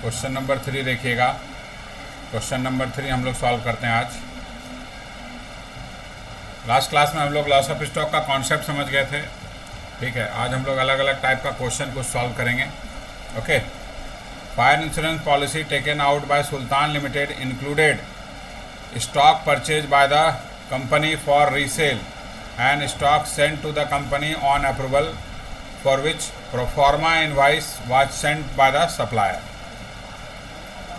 Question number 3 देखिएगा। Question number 3 हम लोग सॉल्व करते हैं आज। लास्ट क्लास में हम लोग लॉस ऑफ स्टॉक का कॉन्सेप्ट समझ गए थे। ठीक है, आज हम लोग अलग अलग टाइप का क्वेश्चन को सॉल्व करेंगे। Okay, fire insurance policy taken out by Sultan limited included stock purchase by the company for resale and stock sent to the company on approval for which proforma invoice was sent by the supplier.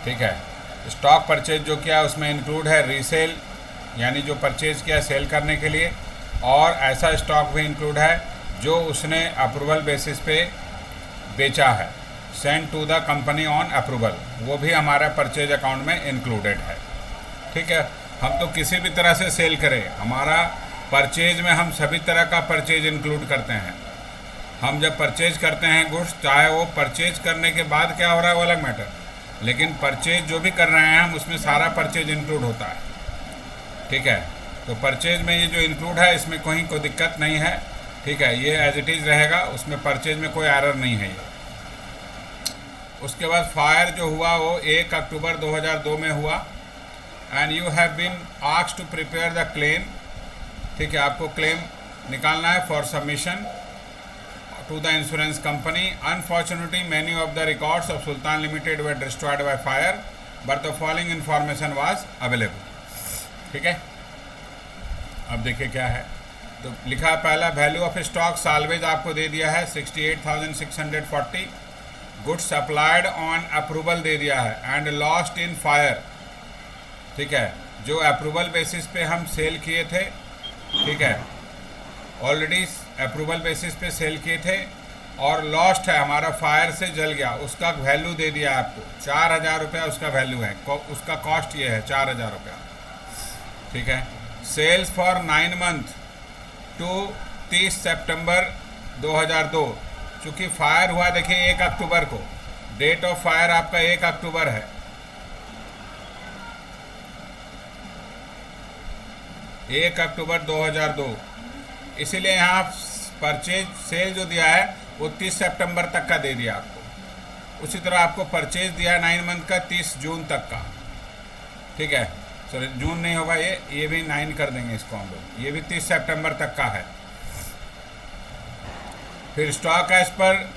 ठीक है, stock purchase जो किया उसमें include है resale, यानी जो purchase किया cell करने के लिए, और ऐसा स्टॉक भी इंक्लूड है जो उसने अप्रूवल बेसिस पे बेचा है, send to the company on approval, वो भी हमारा परचेज अकाउंट में इंक्लूडेड है। ठीक है, हम तो किसी भी तरह से सेल करें, हमारा परचेज में हम सभी तरह का परचेज इंक्लूड करते हैं। हम जब परचेज करते हैं गुड्स, चाहे वो परचेज करने के बाद क्या हो रहा है वो अलग मैटर, लेकिन परचेज जो भी कर रहे हैं हम उसमें सारा परचेज इंक्लूड होता है। ठीक है, तो परचेज में ये जो इंक्लूड है इसमें कोई दिक्कत नहीं है। ठीक है, ये एज इट इज़ रहेगा, उसमें परचेज में कोई एरर नहीं है ये। उसके बाद फायर जो हुआ वो 1 अक्टूबर 2002 में हुआ and you have been asked to prepare the claim. ठीक है, आपको क्लेम निकालना है for submission to the insurance company. Unfortunately, many of the records of Sultan Limited were destroyed by fire, but the following information was available. ठीक है, अब देखिए क्या है। तो लिखा है पहला, वैल्यू ऑफ स्टॉक साल्वेज आपको दे दिया है 68,640, गुड्स सप्लाइड ऑन अप्रूवल दे दिया है एंड लॉस्ट इन फायर। ठीक है, जो अप्रूवल बेसिस पे हम सेल किए थे, ठीक है, ऑलरेडी अप्रूवल बेसिस पे सेल किए थे और लॉस्ट है, हमारा फायर से जल गया, उसका वैल्यू दे दिया आपको 4,000 रुपया उसका वैल्यू है, उसका कॉस्ट ये है 4,000 रुपया। ठीक है, सेल्स फॉर 9 मंथ टू 30 सितंबर 2002, चूँकि फायर हुआ देखिए 1 अक्टूबर को, डेट ऑफ फायर आपका 1 अक्टूबर है। 1 अक्टूबर 2002, इसीलिए यहाँ परचेज सेल जो दिया है वो 30 सितंबर तक का दे दिया आपको। उसी तरह आपको परचेज दिया है 9 मंथ का 30 जून तक का। ठीक है, सॉरी जून नहीं होगा, ये भी 9 कर देंगे इसको हम लोग, ये भी 30 सितंबर तक का है। फिर stock as per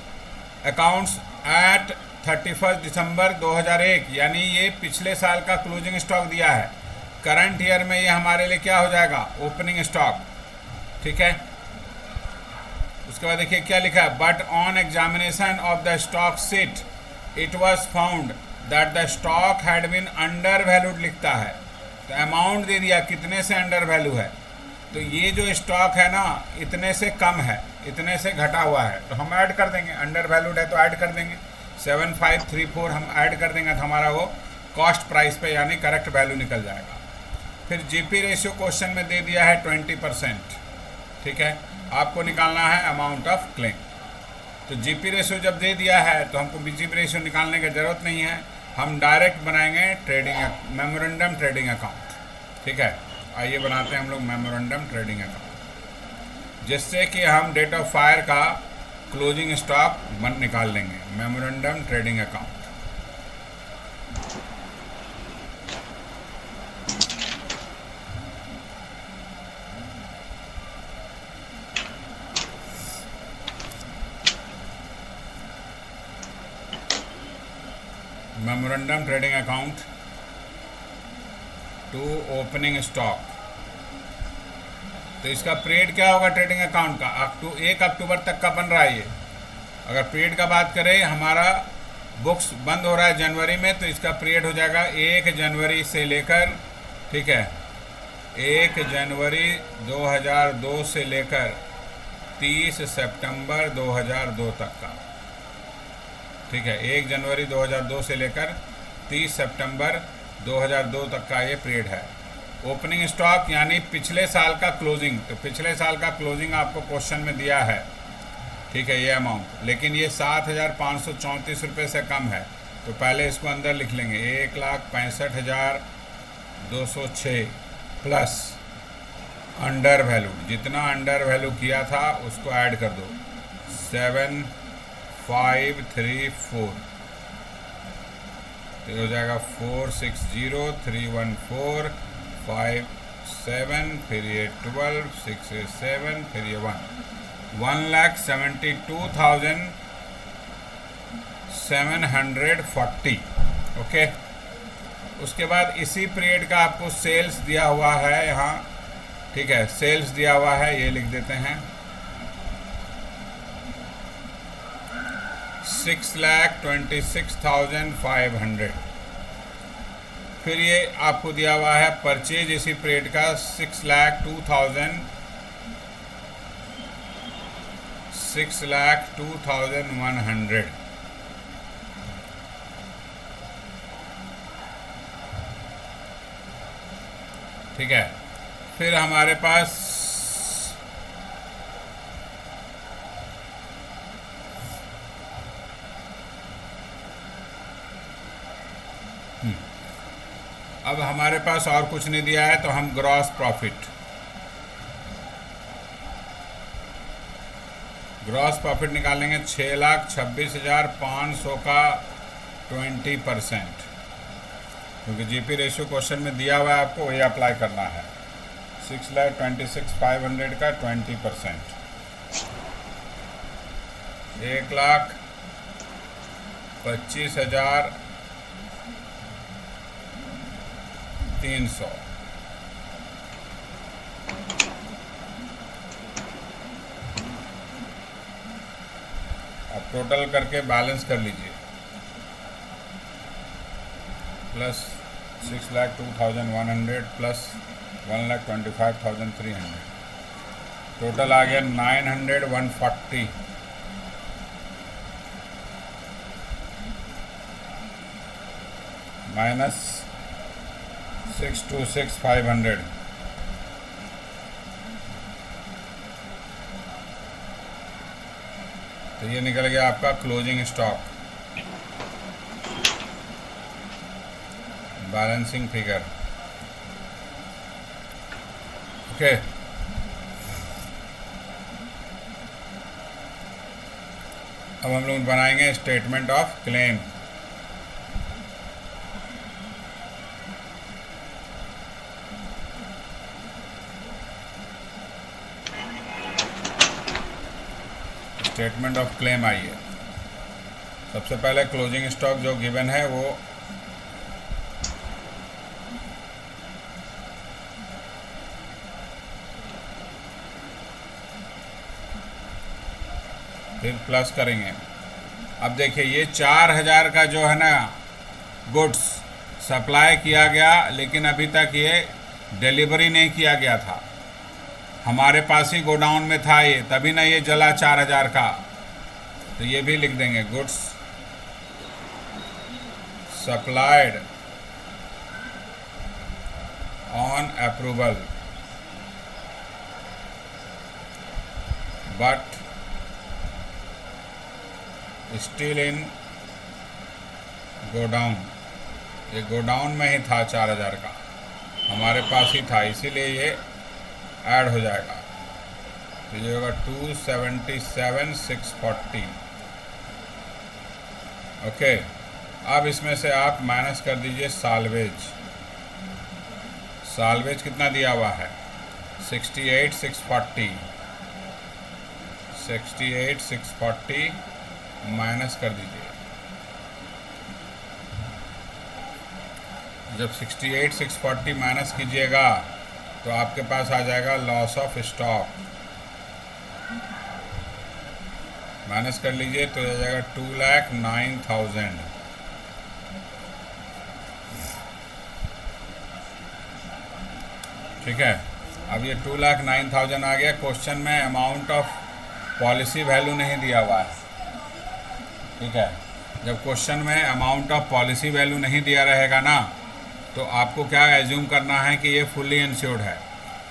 accounts at 31 दिसंबर 2001, यानी ये पिछले साल का क्लोजिंग स्टॉक दिया है। करंट ईयर में ये हमारे लिए क्या हो जाएगा, ओपनिंग स्टॉक। ठीक है, उसके बाद देखिए क्या लिखा है, but on examination of the stock sheet it was found that the stock had been undervalued लिखता है। तो अमाउंट दे दिया कितने से अंडर वैल्यू है, तो ये जो स्टॉक है ना इतने से कम है, इतने से घटा हुआ है, तो हम ऐड कर देंगे, अंडर वैल्यूड है तो ऐड कर देंगे 7534 हम ऐड कर देंगे, तो हमारा वो कॉस्ट प्राइस पे यानी करेक्ट वैल्यू निकल जाएगा। फिर जीपी रेशियो क्वेश्चन में दे दिया है 20%। ठीक है, आपको निकालना है अमाउंट ऑफ क्लेम। तो जीपी रेशियो जब दे दिया है तो हमको जीपी रेशियो निकालने की ज़रूरत नहीं है, हम डायरेक्ट बनाएंगे ट्रेडिंग मेमोरेंडम ट्रेडिंग अकाउंट। ठीक है, आइए बनाते हैं हम लोग मेमोरेंडम ट्रेडिंग अकाउंट, जिससे कि हम डेट ऑफ फायर का क्लोजिंग स्टॉक निकाल लेंगे। Memorandum trading account, memorandum trading account to opening stock. तो इसका पीरियड क्या होगा ट्रेडिंग अकाउंट का, 1 अक्टूबर तक का बन रहा है ये। अगर पीरियड का बात करें, हमारा बुक्स बंद हो रहा है जनवरी में, तो इसका पीरियड हो जाएगा 1 जनवरी से लेकर, ठीक है, 1 जनवरी 2002 से लेकर 30 सितंबर 2002 तक का। ठीक है, 1 जनवरी 2002 से लेकर 30 सितंबर 2002 तक का ये पीरियड है। ओपनिंग स्टॉक यानी पिछले साल का क्लोजिंग, तो पिछले साल का क्लोजिंग आपको क्वेश्चन में दिया है। ठीक है, ये अमाउंट, लेकिन ये 7,534 रुपये से कम है, तो पहले इसको अंदर लिख लेंगे 1,65,206 प्लस अंडर वैल्यू, जितना अंडर वैल्यू किया था उसको ऐड कर दो 7,534 तो ये हो जाएगा 46031457, फिर ये 12, 687, फिर ये 1,72,740। ओके, उसके बाद इसी पीरियड का आपको सेल्स दिया हुआ है यहाँ, ठीक है, सेल्स दिया हुआ है, ये लिख देते हैं 6,26,500। फिर ये आपको दिया हुआ है परचेज इसी पीरियड का 6,02,100। ठीक है, फिर हमारे पास अब हमारे पास और कुछ नहीं दिया है, तो हम ग्रॉस प्रॉफिट निकालेंगे 6,26,500 का 20%, क्योंकि जीपी रेशियो क्वेश्चन में दिया हुआ है, आपको वही अप्लाई करना है। 6,26,500 का 20%, 1,25,300। अब टोटल करके बैलेंस कर लीजिए, प्लस 6,02,100 प्लस 1,25,300, टोटल आ गया 900,140। माइनस 626,500, तो ये निकल गया आपका closing stock, balancing figure. Okay, अब हम लोग बनाएंगे statement of claim. Statement of claim आइए, सबसे पहले क्लोजिंग स्टॉक जो गिवन है वो फिर प्लस करेंगे। अब देखिए ये 4,000 का जो है ना गुड्स सप्लाई किया गया, लेकिन अभी तक ये डिलीवरी नहीं किया गया था, हमारे पास ही गोडाउन में था ये, तभी ना ये जला 4,000 का, तो ये भी लिख देंगे goods supplied on approval but still in godown. ये गोडाउन में ही था 4,000 का, हमारे पास ही था, इसीलिए ये ऐड हो जाएगा, तो ये होगा 277,640। ओके, अब इसमें से आप माइनस कर दीजिए साल्वेज। साल्वेज कितना दिया हुआ है 68,640, 68,640 माइनस कर दीजिए। जब 68,640 माइनस कीजिएगा तो आपके पास आ जाएगा लॉस ऑफ स्टॉक, माइनस कर लीजिए तो आ जाएगा 2,09,000। ठीक है, अब ये 2,09,000 आ गया। क्वेश्चन में अमाउंट ऑफ पॉलिसी वैल्यू नहीं दिया हुआ है, ठीक है, जब क्वेश्चन में अमाउंट ऑफ पॉलिसी वैल्यू नहीं दिया रहेगा ना, तो आपको क्या एज्यूम करना है कि ये फुल्ली इंश्योर्ड है।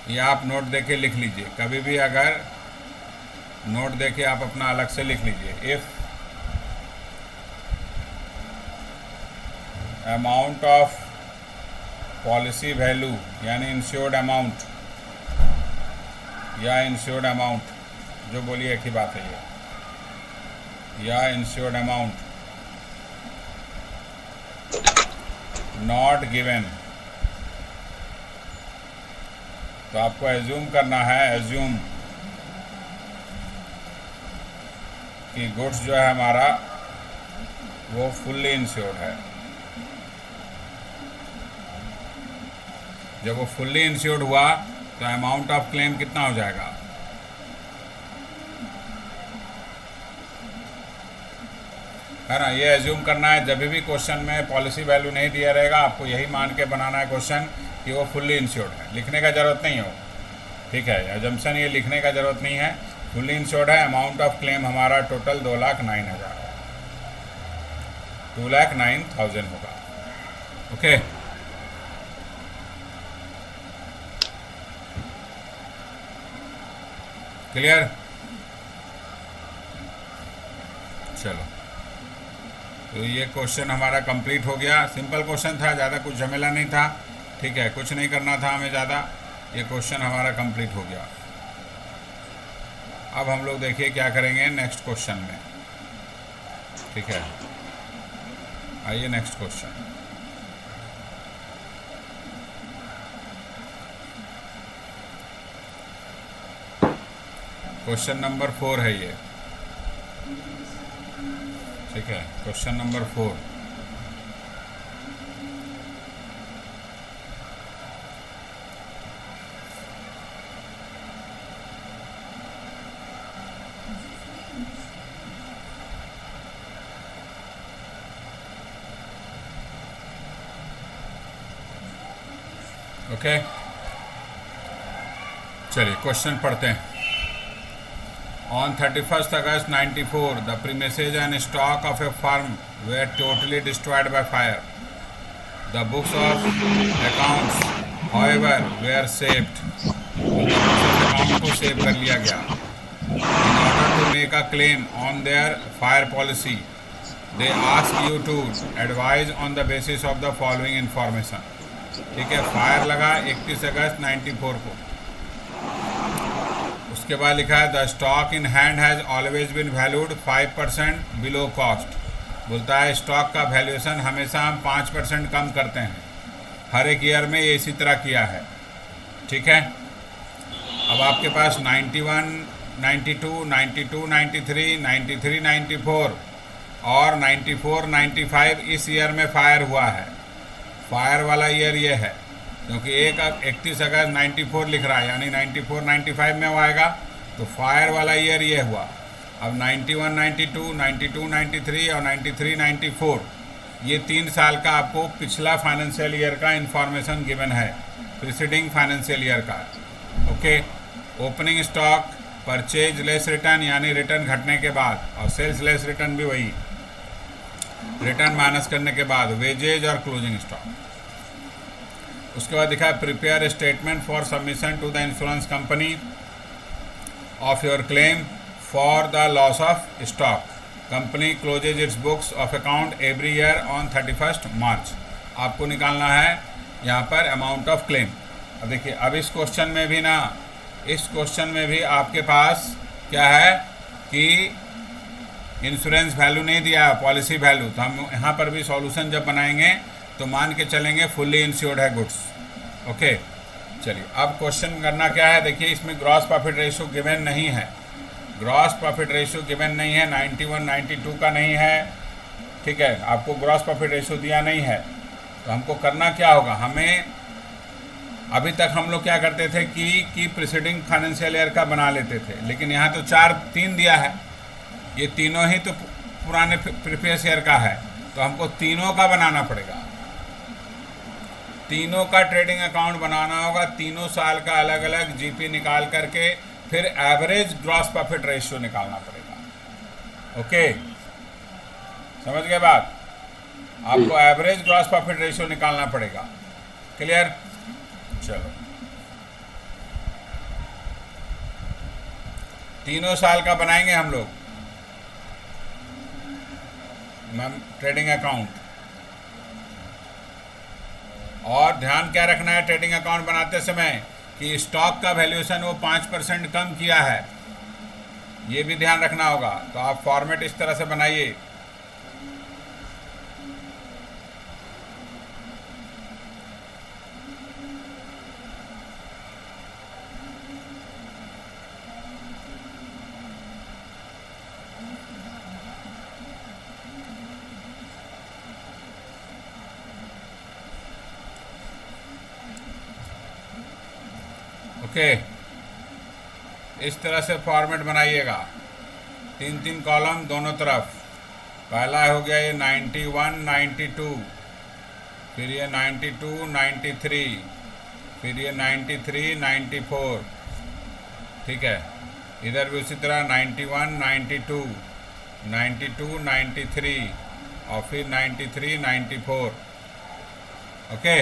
ये आप नोट देके लिख लीजिए, कभी भी अगर नोट देके आप अपना अलग से लिख लीजिए। If amount of policy value यानी इंश्योर्ड अमाउंट या इंश्योर्ड अमाउंट, जो बोलिए एक ही बात है ये, या इंश्योर्ड अमाउंट नॉट गिवन, तो आपको एज्यूम करना है, एज्यूम कि गुड्स जो है हमारा वो फुल्ली इंश्योर्ड है। जब वो फुल्ली इंश्योर्ड हुआ तो अमाउंट ऑफ क्लेम कितना हो जाएगा, है ना। ये एज्यूम करना है। जब भी क्वेश्चन में पॉलिसी वैल्यू नहीं दिया रहेगा, आपको यही मान के बनाना है क्वेश्चन कि वो फुल्ली इंश्योर्ड है। लिखने का ज़रूरत नहीं हो, ठीक है। एजम्पशन ये लिखने का ज़रूरत नहीं है, फुल्ली इंश्योर्ड है। अमाउंट ऑफ क्लेम हमारा टोटल 2,09,000 है, 2,09,000 होगा। Okay, clear. चलो, तो ये क्वेश्चन हमारा कंप्लीट हो गया। सिंपल क्वेश्चन था, ज़्यादा कुछ झमेला नहीं था, ठीक है। कुछ नहीं करना था हमें ज़्यादा। ये क्वेश्चन हमारा कंप्लीट हो गया। अब हम लोग देखिए क्या करेंगे नेक्स्ट क्वेश्चन में, ठीक है। आइए नेक्स्ट क्वेश्चन। क्वेश्चन नंबर 4 है ये, ठीक है। Question number 4, okay. चलिए क्वेश्चन पढ़ते हैं। On 31st August 94, the premises and stock of a firm were totally destroyed by fire. The books of accounts, however, were saved. Account को save कर लिया गया। In order to make a claim on their fire policy, they ask you to advise on the basis of the following information. ठीक है, fire लगा 31 अगस्त 94 को। उसके बाद लिखा है the stock in hand has always been valued 5% below cost. बोलता है स्टॉक का वैल्यूएशन हमेशा हम 5% कम करते हैं। हर एक ईयर में ये इसी तरह किया है, ठीक है। अब आपके पास 91, 92, 92, 93, 93, 94 और 94, 95 इस ईयर में फायर हुआ है। फायर वाला ईयर ये है, क्योंकि 31 अगस्त 94 लिख रहा है, यानी 94, 95 में वो आएगा, तो फायर वाला ईयर ये हुआ। अब 91, 92, 92, 93 और 93, 94 ये 3 साल का आपको पिछला फाइनेंशियल ईयर का इंफॉर्मेशन गिवन है, प्रीसीडिंग फाइनेंशियल ईयर का। Okay, opening stock, purchase less return यानी रिटर्न घटने के बाद, और सेल्स लेस रिटर्न भी वही, रिटर्न माइनस करने के बाद, वेजेज और क्लोजिंग स्टॉक। उसके बाद दिखा है prepare statement for submission to the insurance company of your claim for the loss of stock. Company closes its books of account every year on 31 March. आपको निकालना है यहाँ पर अमाउंट ऑफ क्लेम। अब देखिए, अब इस क्वेश्चन में भी ना, इस क्वेश्चन में भी आपके पास क्या है कि इंश्योरेंस वैल्यू नहीं दिया है, पॉलिसी वैल्यू। तो हम यहाँ पर भी सॉल्यूशन जब बनाएंगे तो मान के चलेंगे फुल्ली इंश्योर्ड है गुड्स। ओके, चलिए अब क्वेश्चन करना क्या है। देखिए, इसमें ग्रॉस प्रॉफिट रेशियो गिवन नहीं है, ग्रॉस प्रॉफिट रेशियो गिवन नहीं है, 91, 92 का नहीं है, ठीक है। आपको ग्रॉस प्रॉफिट रेशियो दिया नहीं है, तो हमको करना क्या होगा। हमें अभी तक हम लोग क्या करते थे कि प्रीसीडिंग फाइनेंशियल ईयर का बना लेते थे, लेकिन यहाँ तो 3 दिया है, ये तीनों ही तो पुराने प्रीवियस ईयर का है, तो हमको तीनों का बनाना पड़ेगा। तीनों का ट्रेडिंग अकाउंट बनाना होगा, तीनों साल का अलग अलग जीपी निकाल करके फिर एवरेज ग्रॉस प्रॉफिट रेशियो निकालना पड़ेगा। ओके, समझ गए बात। आपको एवरेज ग्रॉस प्रॉफिट रेशियो निकालना पड़ेगा। क्लियर। चलो, तीनों साल का बनाएंगे हम लोग ट्रेडिंग अकाउंट। और ध्यान क्या रखना है ट्रेडिंग अकाउंट बनाते समय कि स्टॉक का वैल्यूएशन वो 5% कम किया है, ये भी ध्यान रखना होगा। तो आप फॉर्मेट इस तरह से बनाइए, ओके, इस तरह से फॉर्मेट बनाइएगा, 3 कॉलम दोनों तरफ। पहला हो गया ये 91 92, फिर ये 92 93, फिर ये 93 94, ठीक है। इधर भी उसी तरह 91 92 92 93 और फिर 93 94, ओके।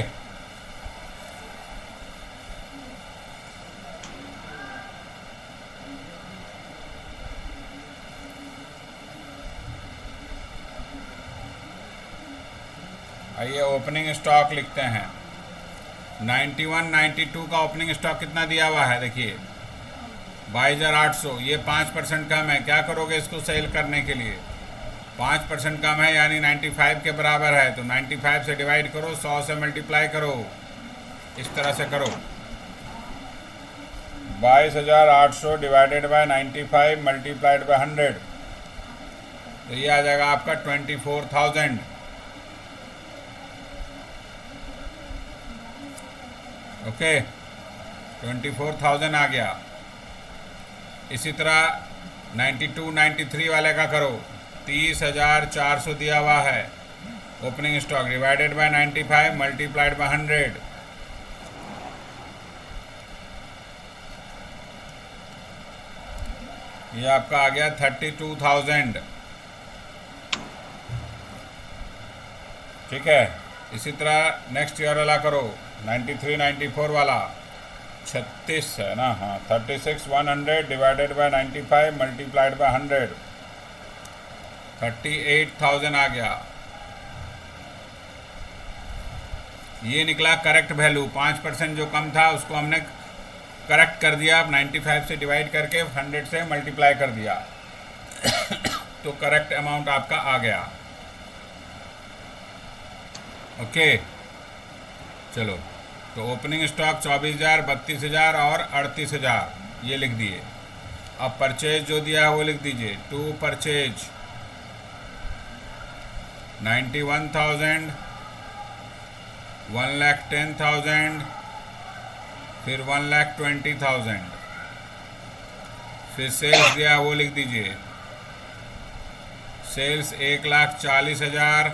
आइए ओपनिंग स्टॉक लिखते हैं। 91 92 का ओपनिंग स्टॉक कितना दिया हुआ है, देखिए 22,800। ये 5% कम है। क्या करोगे इसको सेल करने के लिए? 5% कम है यानी 95 के बराबर है, तो 95 से डिवाइड करो, 100 से मल्टीप्लाई करो, इस तरह से करो। 22,800 डिवाइडेड बाय 95 मल्टीप्लाइड बाय 100, तो ये आ जाएगा आपका 24,000। ओके, 24,000 आ गया। इसी तरह 92 93 वाले का करो, 30,400 दिया हुआ है opening stock, divided by 95 multiplied by 100, ये आपका आ गया 32,000, ठीक है। इसी तरह नेक्स्ट ईयर वाला करो, 93 94 वाला, 36 है ना, हाँ 36,100 डिवाइडेड बाय 95 मल्टीप्लाइड बाय 100, 38,000 आ गया। ये निकला करेक्ट वैल्यू। 5% जो कम था उसको हमने करेक्ट कर दिया, 95 से डिवाइड करके 100 से मल्टीप्लाई कर दिया तो करेक्ट अमाउंट आपका आ गया। ओके, चलो, तो ओपनिंग स्टॉक 24,000 32,000 और 38,000 ये लिख दिए। अब परचेज जो दिया है वो लिख दीजिए। टू परचेज 91,000, 1,10,000, फिर 1,20,000, फिर सेल्स दिया वो लिख दीजिए। सेल्स 1,40,000,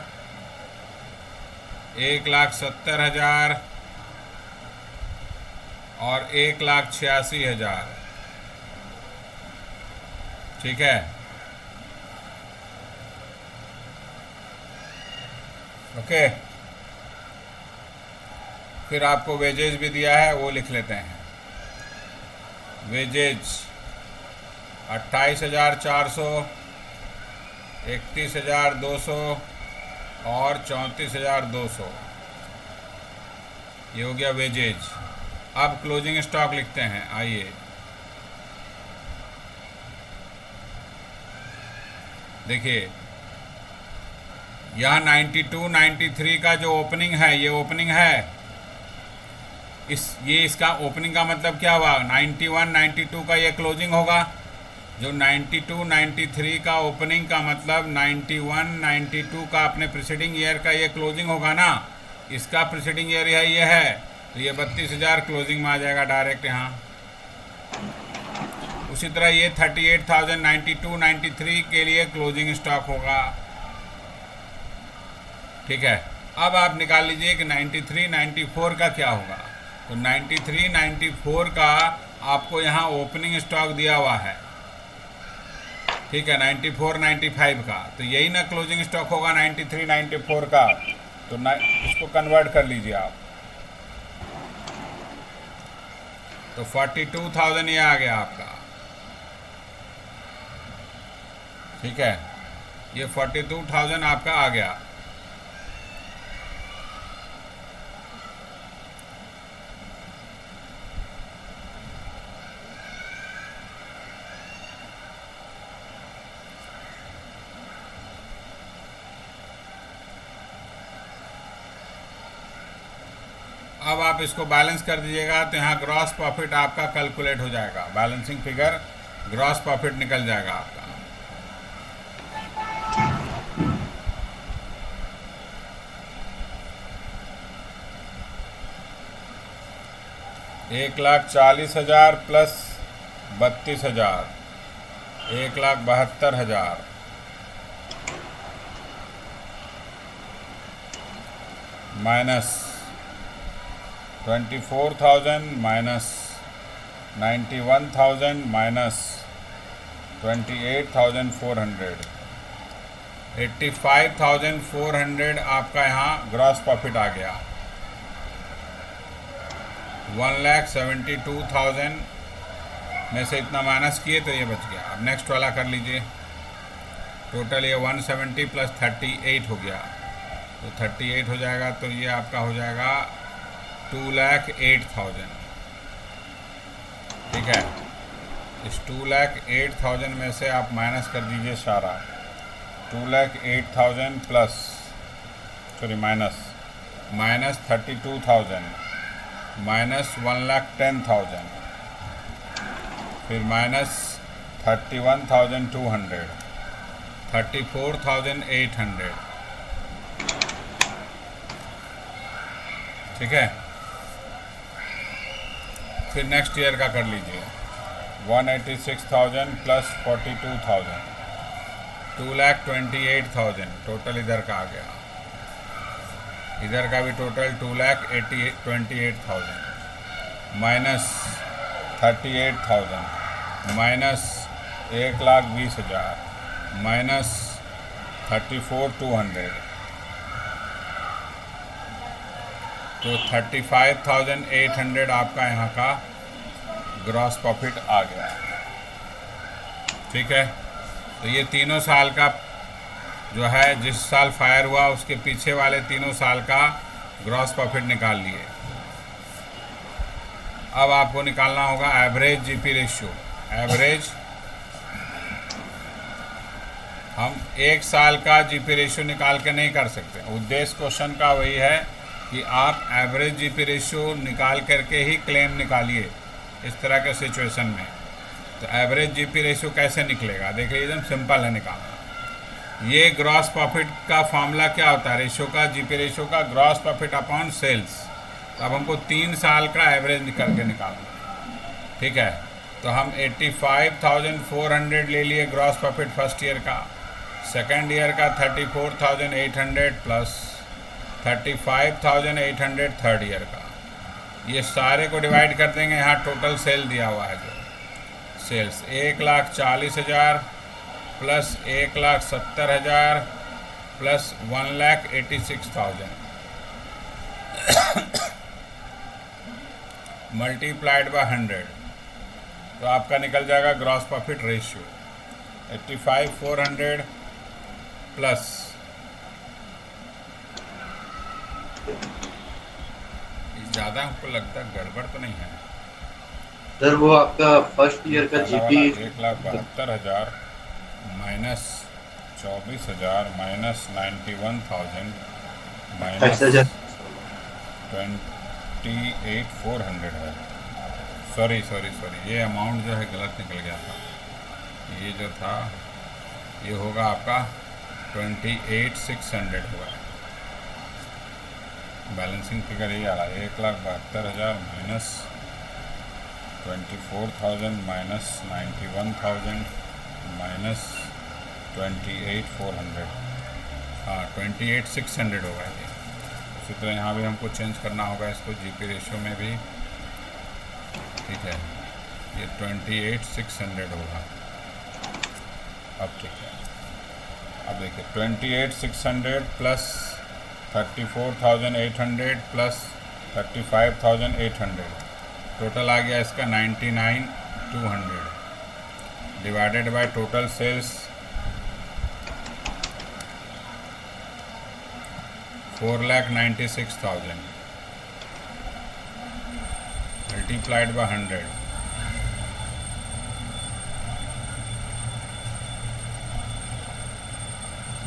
1,70,000 और 1,86,000, ठीक है। ओके, फिर आपको वेजेज भी दिया है वो लिख लेते हैं। वेजेज 28,400, 31,200 और 34,200, ये हो गया वेजेज। अब क्लोजिंग स्टॉक लिखते हैं, आइए। देखिए यहाँ 92 93 का जो ओपनिंग है, ये ओपनिंग है, ये इसका ओपनिंग का मतलब क्या हुआ? 91 92 का ये क्लोजिंग होगा। जो 92 93 का ओपनिंग का मतलब 91 92 का अपने प्रीसीडिंग ईयर का ये क्लोजिंग होगा ना, इसका प्रीसीडिंग ईयर ये है, तो ये 32,000 क्लोजिंग में आ जाएगा डायरेक्ट यहाँ। उसी तरह ये 38,000 92 93 के लिए क्लोजिंग स्टॉक होगा, ठीक है। अब आप निकाल लीजिए कि 93 94 का क्या होगा। तो 93 94 का आपको यहाँ ओपनिंग स्टॉक दिया हुआ है, ठीक है, 94 95 का, तो यही ना क्लोजिंग स्टॉक होगा 93 94 का। तो इसको कन्वर्ट कर लीजिए आप, तो 42,000 ये आ गया आपका, ठीक है। ये 42,000 आपका आ गया। अब आप इसको बैलेंस कर दीजिएगा तो यहाँ ग्रॉस प्रॉफिट आपका कैलकुलेट हो जाएगा, बैलेंसिंग फिगर ग्रॉस प्रॉफिट निकल जाएगा आपका। 1,40,000 प्लस 32,000, 1,72,000 माइनस 24,000 माइनस 91,000 माइनस 28,400, 85,400 आपका यहाँ ग्रॉस प्रॉफिट आ गया। 1,72,000 में से इतना माइनस किए तो ये बच गया। अब नेक्स्ट वाला कर लीजिए। टोटल ये 170 प्लस 38 हो गया, तो 38 हो जाएगा, तो ये आपका हो जाएगा 2,08,000। ठीक है, इस 2,08,000 में से आप माइनस कर दीजिए सारा। 2,08,000 प्लस माइनस 32,000 माइनस 1,10,000, फिर माइनस 31,200, 34,800। ठीक है, फिर नेक्स्ट ईयर का कर लीजिए। 186,000 प्लस 42,000, 2,28,000 टोटल इधर का आ गया। इधर का भी टोटल 2,28,000 माइनस 38,000 माइनस 1,20,000 माइनस 34,200, तो 35,800 आपका यहाँ का ग्रॉस प्रॉफिट आ गया। ठीक है, तो ये तीनों साल का जो है, जिस साल फायर हुआ उसके पीछे वाले तीनों साल का ग्रॉस प्रॉफिट निकाल लिए। अब आपको निकालना होगा एवरेज जीपी रेशियो। एवरेज हम एक साल का जीपी रेशियो निकाल के नहीं कर सकते। उद्देश्य क्वेश्चन का वही है कि आप एवरेज जीपी रेशियो निकाल करके ही क्लेम निकालिए इस तरह के सिचुएशन में। तो एवरेज जीपी रेशियो कैसे निकलेगा, देखिए एकदम सिंपल है निकालना। ये ग्रॉस प्रॉफिट का फॉर्मूला क्या होता है, रेशियो का, जीपी रेशियो का, ग्रॉस प्रॉफिट अपॉन सेल्स। तो अब हमको 3 साल का एवरेज करके निकालना। ठीक है, तो हम 85,400 ले लिए ग्रॉस प्रॉफिट फर्स्ट ईयर का, सेकेंड ईयर का 34,800 प्लस 35,800 थर्ड ईयर का। ये सारे को डिवाइड कर देंगे। यहाँ टोटल सेल दिया हुआ है, जो sales 1,40,000 plus 1,70,000 plus 1,86,000 multiplied by 100, तो आपका निकल जाएगा ग्रॉस प्रॉफिट रेशियो 85,400 प्लस ज़्यादा हमको लगता है गड़बड़ तो नहीं है सर। वो आपका फर्स्ट ईयर का जीपी 1,72,000 माइनस 24,000 माइनस 91,000 माइनस 28,400 है। सॉरी, ये अमाउंट जो है गलत निकल गया था। ये जो था ये होगा आपका 28,600 होगा। बैलेंसिंग फिगर यही आ रहा है, 1,72,000 माइनस 24,000 माइनस 91,000 माइनस 28,400, हाँ 28,600 होगा ये। उसी तरह यहाँ भी हमको चेंज करना होगा इसको जीपी रेशियो में भी। ठीक है, ये 28,600 होगा। अब ठीक है, अब देखिए 28,600 प्लस 34,800 प्लस 35,800 टोटल आ गया इसका 99,200 divided by total sales 4,96,000 multiplied by 100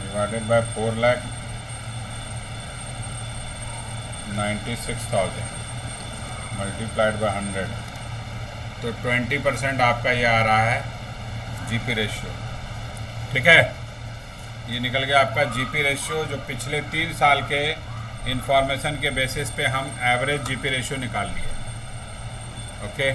divided by 4,96,000 multiplied by 100, तो 20% आपका ये आ रहा है जीपी रेशियो। ठीक है, ये निकल गया आपका जीपी रेशियो, जो पिछले 3 साल के इंफॉर्मेशन के बेसिस पे हम एवरेज जीपी रेशियो निकाल लिए। ओके।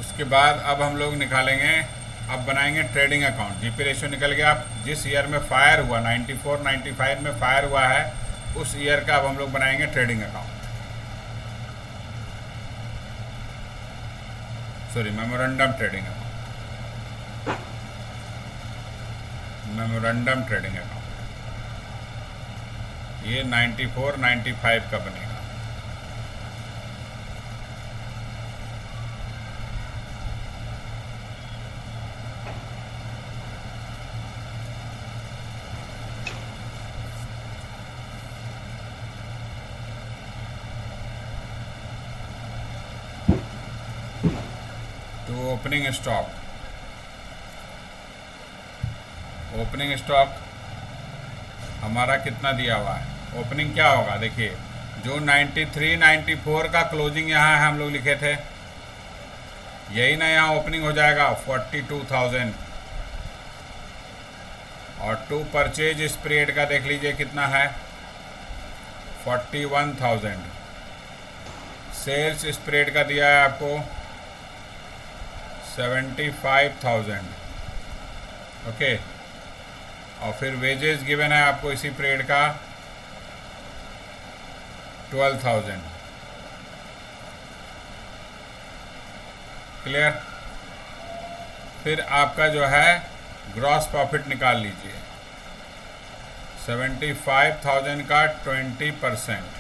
उसके बाद अब हम लोग निकालेंगे, अब बनाएंगे ट्रेडिंग अकाउंट। जीपी रेशियो निकल गया। आप जिस ईयर में फायर हुआ 94 95 में फायर हुआ है उस ईयर का अब हम लोग बनाएंगे trading account, sorry memorandum trading account, memorandum trading account. ये 94 95 का बनेगा। तो ओपनिंग स्टॉक, ओपनिंग स्टॉक हमारा कितना दिया हुआ है? ओपनिंग क्या होगा देखिए, जो 93 94 का क्लोजिंग यहाँ है हम लोग लिखे थे, यही ना यहाँ ओपनिंग हो जाएगा 42,000। और टू परचेज स्प्रेड का देख लीजिए कितना है 41,000। सेल्स स्प्रेड का दिया है आपको 75,000। ओके। और फिर वेजेस गिवन है आपको इसी पीरियड का 12,000। क्लियर। फिर आपका जो है ग्रॉस प्रॉफिट निकाल लीजिए, 75,000 का 20%,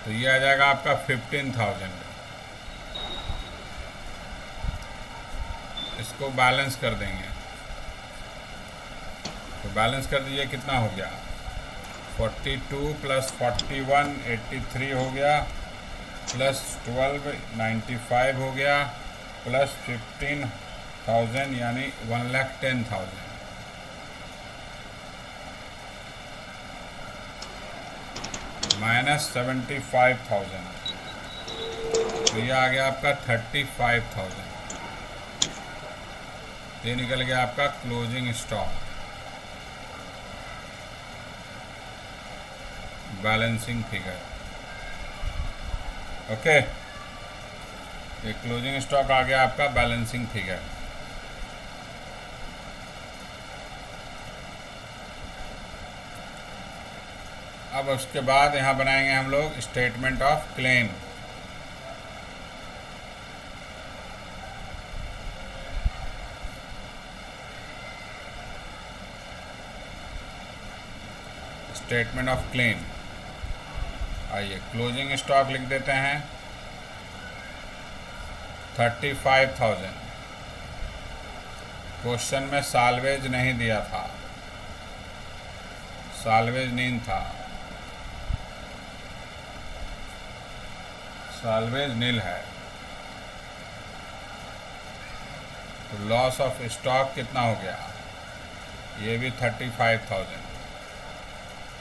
तो ये आ जाएगा आपका 15,000। इसको बैलेंस कर देंगे, तो बैलेंस कर दीजिए कितना हो गया 42 प्लस 41 83 हो गया, प्लस 12 95 हो गया, प्लस 15,000 यानी 1,10,000। माइनस 75,000, तो ये आ गया आपका 35,000। ये निकल गया आपका closing stock, balancing figure. Okay, ये क्लोजिंग स्टॉक आ गया आपका बैलेंसिंग फिगर। अब उसके बाद यहाँ बनाएंगे हम लोग statement of claim. Statement of claim, आइए क्लोजिंग स्टॉक लिख देते हैं 35,000। क्वेश्चन में साल्वेज नहीं दिया था, साल्वेज नहीं था, साल्वेज नील है, तो लॉस ऑफ स्टॉक कितना हो गया, ये भी 35,000।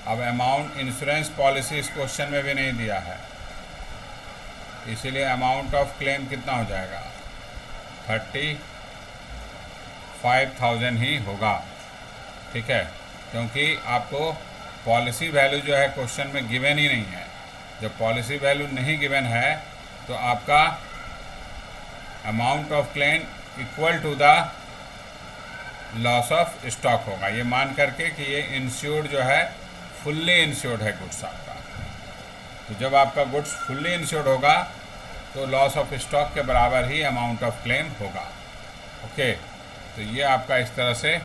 अब अमाउंट इंश्योरेंस पॉलिसी इस क्वेश्चन में भी नहीं दिया है, इसीलिए अमाउंट ऑफ क्लेम कितना हो जाएगा 35,000 ही होगा। ठीक है, क्योंकि आपको पॉलिसी वैल्यू जो है क्वेश्चन में गिवन ही नहीं है। जब पॉलिसी वैल्यू नहीं गिवन है तो आपका amount of claim equal to the loss of stock होगा, ये मान करके कि ये इंश्योर्ड जो है फुल्ली इंश्योर्ड है गुड्स आपका। तो जब आपका गुड्स फुल्ली इंश्योर्ड होगा तो लॉस ऑफ स्टॉक के बराबर ही अमाउंट ऑफ क्लेम होगा। ओके, तो ये आपका इस तरह से